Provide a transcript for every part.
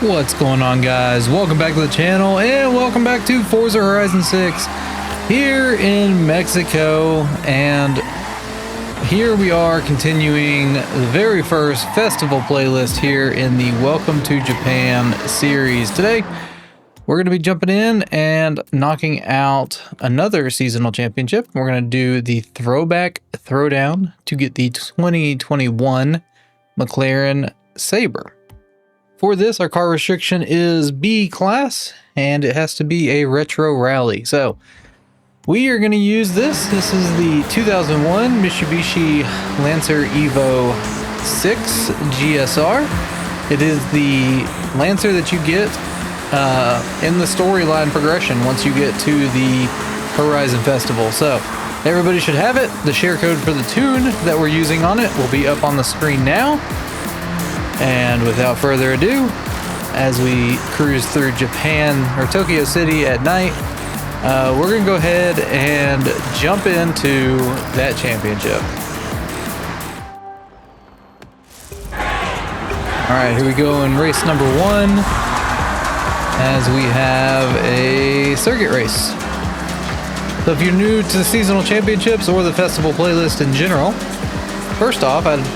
What's going on, guys? Welcome back to the channel and welcome back to Forza Horizon 6 here in Mexico. And here we are continuing the very first festival playlist here in the Welcome to Japan series. Today we're going to be jumping in and knocking out another seasonal championship. We're going to do the Throwback Throwdown to get the 2021 McLaren Sabre. For this, our car restriction is B class, and it has to be a retro rally. So we are going to use this. This is the 2001 Mitsubishi Lancer Evo VI GSR. It is the Lancer that you get in the storyline progression once you get to the Horizon Festival. So everybody should have it. The share code for the tune that we're using on it will be up on the screen now. And without further ado, as we cruise through Japan or Tokyo City at night, we're going to go ahead and jump into that championship. All right, here we go in race number 1 as we have a circuit race. So if you're new to the seasonal championships or the festival playlist in general, first off, I'd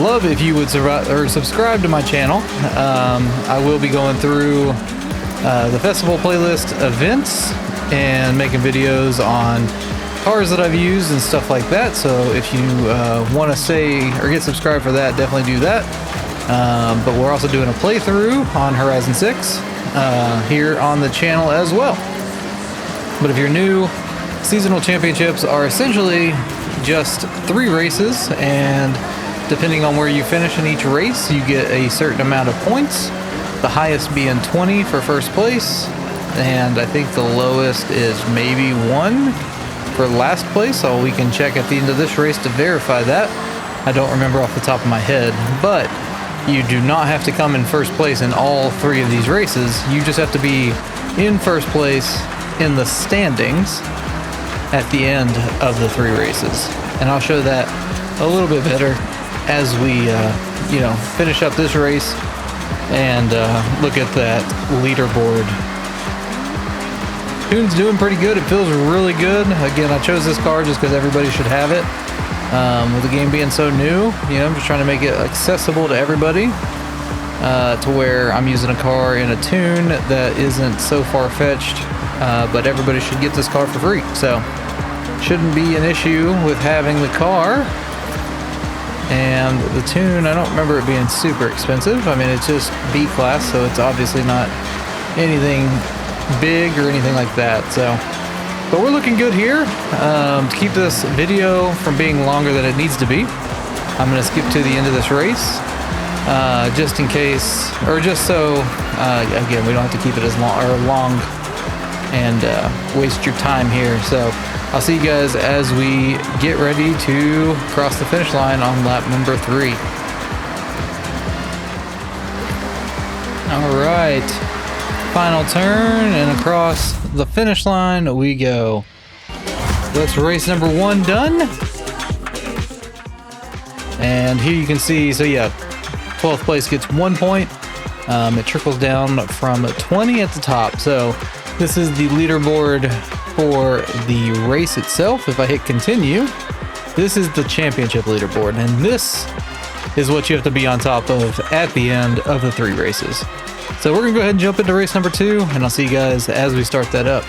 love if you would subscribe to my channel. I will be going through the festival playlist events and making videos on cars that I've used and stuff like that. So if you want to say or get subscribed for that, definitely do that. But we're also doing a playthrough on Horizon 6 here on the channel as well. But if you're new, seasonal championships are essentially just 3 races, and depending on where you finish in each race, you get a certain amount of points. The highest being 20 for first place, and I think the lowest is maybe 1 for last place. So we can check at the end of this race to verify that. I don't remember off the top of my head, but you do not have to come in first place in all 3 of these races. You just have to be in first place in the standings at the end of the 3 races. And I'll show that a little bit better as we finish up this race and look at that leaderboard. Tune's doing pretty good. It feels really good. Again, I chose this car just because everybody should have it. With the game being so new, I'm just trying to make it accessible to everybody, to where I'm using a car in a tune that isn't so far-fetched, but everybody should get this car for free. So shouldn't be an issue with having the car. And the tune, I don't remember it being super expensive. I mean, it's just B class, so it's obviously not anything big or anything like that. So, but we're looking good here. To keep this video from being longer than it needs to be, I'm going to skip to the end of this race, just in case, or just so, again, we don't have to keep it as long and waste your time here. So I'll see you guys as we get ready to cross the finish line on lap number 3. All right, final turn and across the finish line we go. That's race number 1 done. And here you can see, so yeah, 12th place gets 1 point. It trickles down from 20 at the top. So this is the leaderboard for the race itself. If I hit continue, this is the championship leaderboard, and this is what you have to be on top of at the end of the 3 races. So we're gonna go ahead and jump into race number 2, and I'll see you guys as we start that up.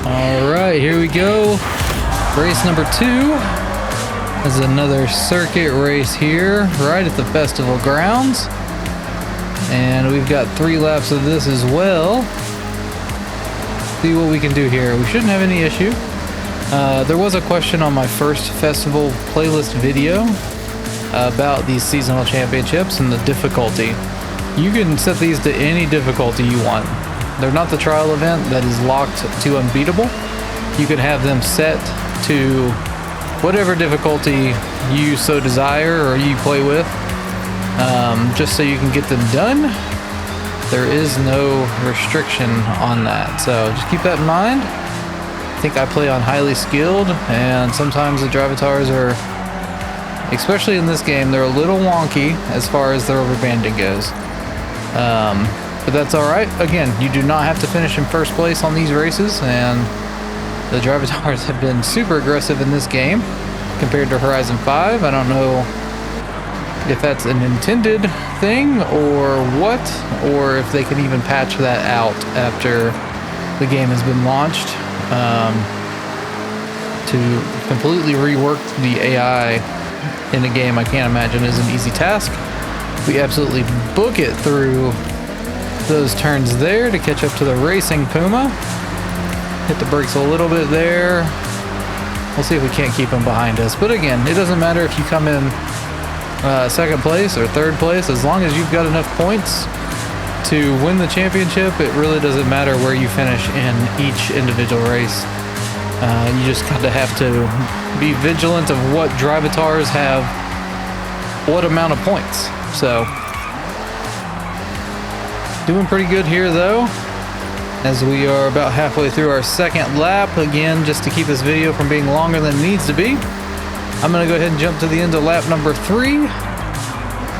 All right, here we go. Race number 2 is another circuit race here right at the festival grounds. And we've got 3 laps of this as well. See what we can do here. We shouldn't have any issue. There was a question on my first festival playlist video about these seasonal championships and the difficulty. You can set these to any difficulty you want. They're not the trial event that is locked to unbeatable. You can have them set to whatever difficulty you so desire or you play with. Just so you can get them done. There is no restriction on that, so just keep that in mind. I think I play on highly skilled, and sometimes the drivatars are especially in this game, they're a little wonky as far as the rubber banding goes. But that's all right. Again, you do not have to finish in first place on these races, and the Drivatars have been super aggressive in this game compared to Horizon 5. I don't know if that's an intended thing or what, or if they can even patch that out after the game has been launched. To completely rework the AI in a game, I can't imagine is an easy task. We absolutely book it through those turns there to catch up to the racing Puma. Hit the brakes a little bit there. We'll see if we can't keep him behind us. But again, it doesn't matter if you come in second place or third place, as long as you've got enough points to win the championship. It really doesn't matter where you finish in each individual race. You just kind of have to be vigilant of what Drivatars have, what amount of points. So, doing pretty good here though, as we are about halfway through our second lap. Again, just to keep this video from being longer than it needs to be, I'm going to go ahead and jump to the end of lap number 3,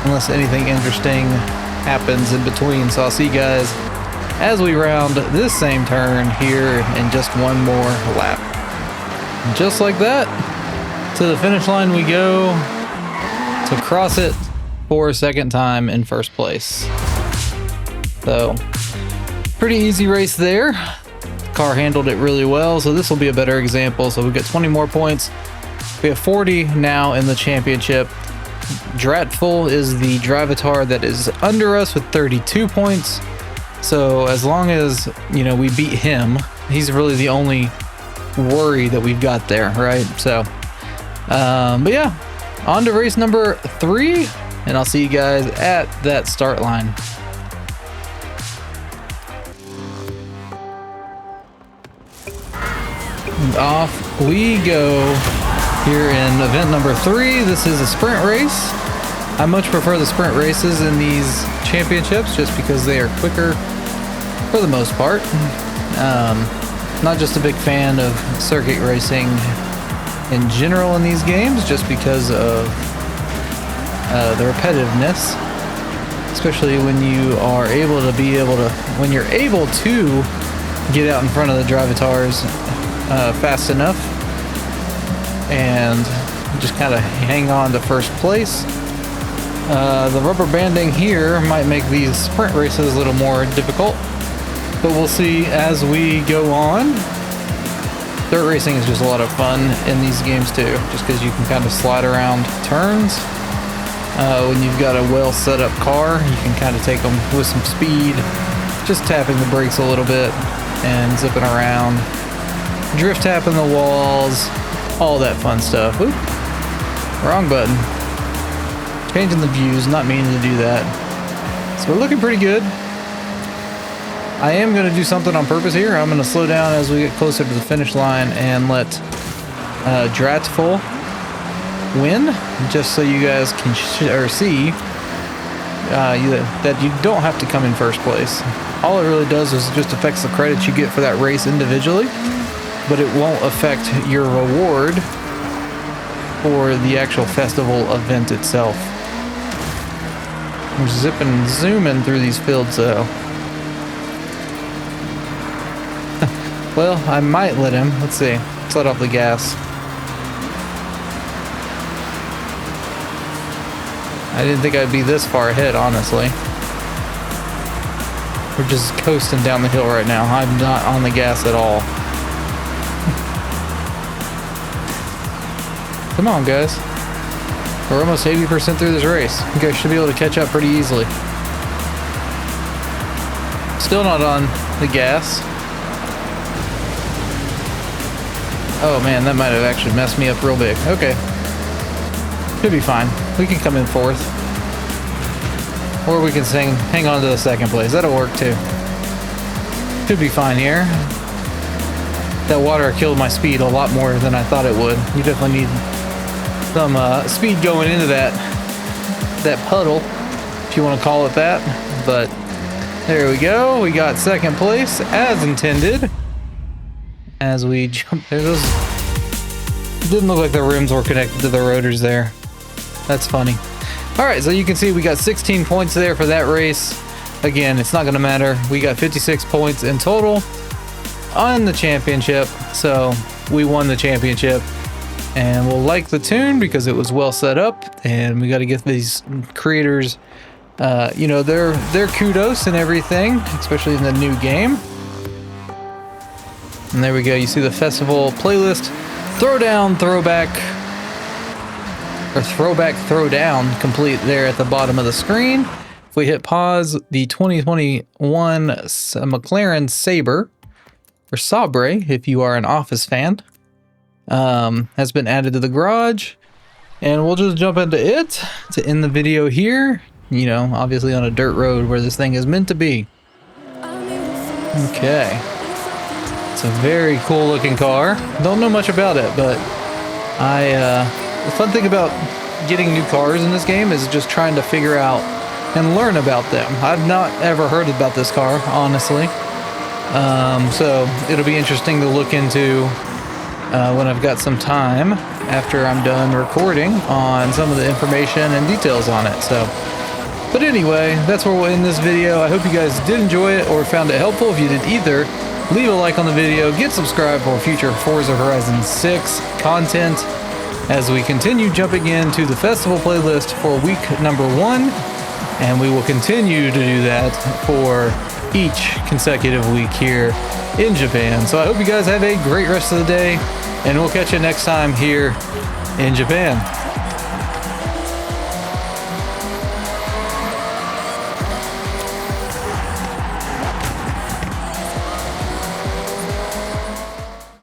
unless anything interesting happens in between. So I'll see you guys as we round this same turn here in just one more lap. Just like that, to the finish line we go to cross it for a second time in first place. So, pretty easy race there. Car handled it really well, so this will be a better example. So we've got 20 more points. We have 40 now in the championship. Dratful is the Drivatar that is under us with 32 points. So as long as, you know, we beat him, he's really the only worry that we've got there, right? So, but yeah, on to race number 3, and I'll see you guys at that start line. And off we go here in event number 3. This is a sprint race. I much prefer the sprint races in these championships just because they are quicker for the most part. Not just a big fan of circuit racing in general in these games, just because of the repetitiveness, especially when you are able to when you're able to get out in front of the Drivatars fast enough and just kind of hang on to first place. The rubber banding here might make these sprint races a little more difficult, but we'll see as we go on. Dirt racing is just a lot of fun in these games too, just because you can kind of slide around turns. When you've got a well set up car, you can kind of take them with some speed, just tapping the brakes a little bit and zipping around, drift tapping the walls, all that fun stuff. Oop, wrong button. Changing the views, not meaning to do that. So we're looking pretty good. I am going to do something on purpose here. I'm going to slow down as we get closer to the finish line and let Dratful win, just so you guys can see that you don't have to come in first place. All it really does is just affects the credits you get for that race individually, but it won't affect your reward for the actual festival event itself. We're zipping and zooming through these fields though. Well, I might let him. Let's see. Let's let off the gas. I didn't think I'd be this far ahead, honestly. We're just coasting down the hill right now. I'm not on the gas at all. Come on, guys. We're almost 80% through this race. You guys should be able to catch up pretty easily. Still not on the gas. Oh man, that might have actually messed me up real big. Okay. Should be fine. We can come in fourth. Or we can hang on to the second place. That'll work too. Should be fine here. That water killed my speed a lot more than I thought it would. You definitely need some speed going into that puddle, if you want to call it that. But there we go. We got second place as intended. As we jump, it didn't look like the rims were connected to the rotors there. That's funny. All right, so you can see we got 16 points there for that race. Again, it's not going to matter. We got 56 points in total on the championship, so we won the championship. And we'll like the tune because it was well set up, and we got to give these creators, you know, their kudos and everything, especially in the new game. And there we go. You see the festival playlist, Throwdown, Throwback, or Throwback Throwdown, complete there at the bottom of the screen. If we hit pause, the 2021 McLaren Sabre, or Sabre, if you are an Office fan, has been added to the garage, and we'll just jump into it to end the video here. You know, obviously on a dirt road where this thing is meant to be. Okay. It's a very cool looking car. Don't know much about it, but the fun thing about getting new cars in this game is just trying to figure out and learn about them. I've not ever heard about this car, honestly. So it'll be interesting to look into when I've got some time after I'm done recording on some of the information and details on it. So, but anyway, that's where we'll end this video. I hope you guys did enjoy it or found it helpful. If you did either, leave a like on the video, get subscribed for future Forza Horizon 6 content as we continue jumping into the festival playlist for week number 1, and we will continue to do that for each consecutive week here in Japan. So I hope you guys have a great rest of the day, and we'll catch you next time here in Japan.